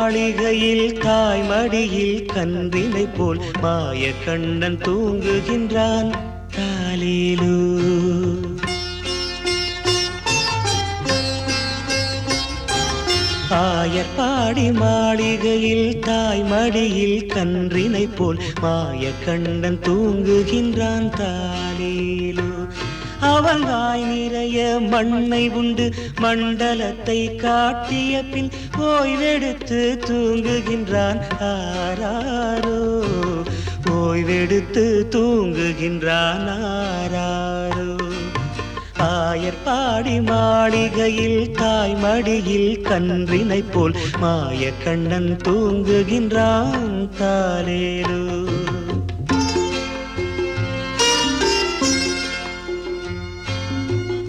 மாளிகையில் தாய்மடியில் கன்றினை போல் மாய கண்ணன் தூங்குகின்றான் தாலேலோ. ஆயர்பாடி மாளிகையில் தாய்மடியில் கன்றினை போல் மாய கண்ணன் தூங்குகின்றான் தாலேலோ. அவன் வாய் நிறைய மண்ணை உண்டு மண்டலத்தை காட்டிய பின் ஓய்வெடுத்து தூங்குகின்றான் ஆராரோ. ஓய்வெடுத்து தூங்குகின்றான் ஆராரோ. ஆயர்பாடி மாளிகையில் தாய்மடியில் கன்றினை போல் மாய கண்ணன் தூங்குகின்றான் தாலேலோ.